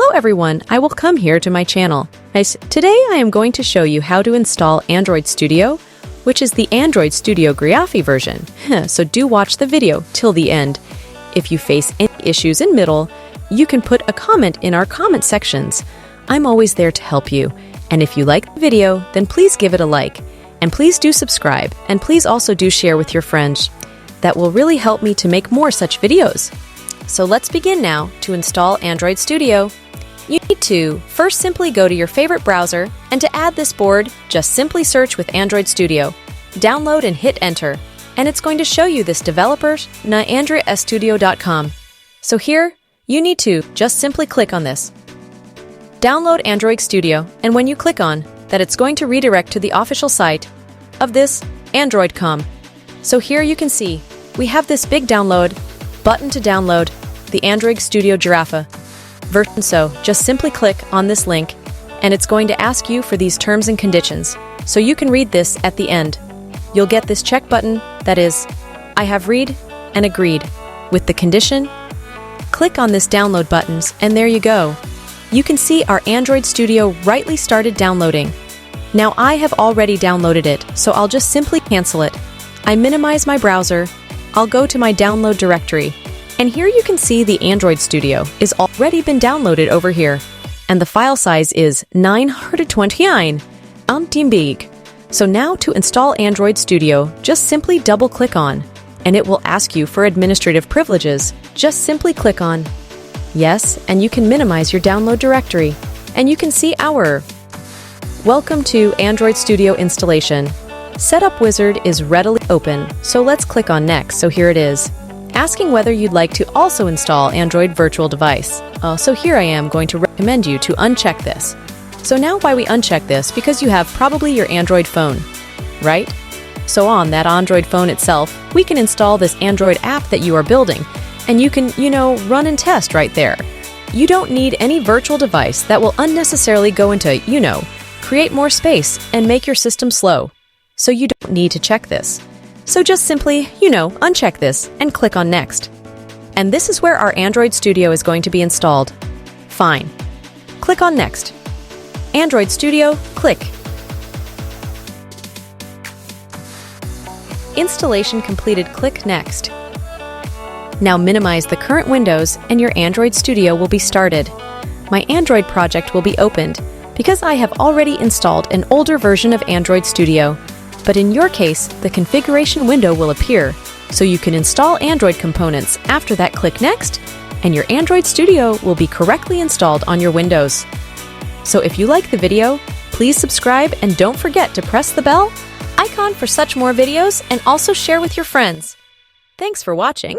Hello everyone, I welcome here to my channel. Today I am going to show you how to install Android Studio, which is the Android Studio Griafi version. So do watch the video till the end. If you face any issues in middle, you can put a comment in our comment sections. I'm always there to help you. And if you like the video, then please give it a like. And please do subscribe, and please also do share with your friends. That will really help me to make more such videos. So let's begin now to install Android Studio. You need to first simply go to your favorite browser, and to add this board, just simply search with Android Studio. Download and hit enter, and it's going to show you this developer na androidstudio.com. So here, you need to just simply click on this. Download Android Studio, and when you click on that, it's going to redirect to the official site of this Android.com. So here you can see we have this big download button to download the Android Studio Giraffe version. So just simply click on this link, and it's going to ask you for these terms and conditions. So you can read this at the end. You'll get this check button that is, I have read and agreed with the condition. Click on this download buttons, and there you go. You can see our Android Studio rightly started downloading. Now I have already downloaded it, so I'll just simply cancel it. I minimize my browser, I'll go to my download directory, and here you can see the Android Studio is already been downloaded over here, and the file size is 929 MB. So now to install Android Studio, just simply double click on, and it will ask you for administrative privileges. Just simply click on yes, and you can minimize your download directory, and you can see our Welcome to Android Studio installation. Setup wizard is readily open, so let's click on next. So here it is, asking whether you'd like to also install Android virtual device. So here I am going to recommend you to uncheck this. So now why we uncheck this? Because you have probably your Android phone, right? So on that Android phone itself, we can install this Android app that you are building, and you can, run and test right there. You don't need any virtual device that will unnecessarily go into, create more space and make your system slow. So you don't need to check this. So just simply, uncheck this and click on next. And this is where our Android Studio is going to be installed. Fine. Click on next. Android Studio, click. Installation completed, click next. Now minimize the current windows and your Android Studio will be started. My Android project will be opened because I have already installed an older version of Android Studio. But in your case, the configuration window will appear, so you can install Android components. After that, click next, and your Android Studio will be correctly installed on your Windows. So if you like the video, please subscribe and don't forget to press the bell icon for such more videos, and also share with your friends. Thanks for watching.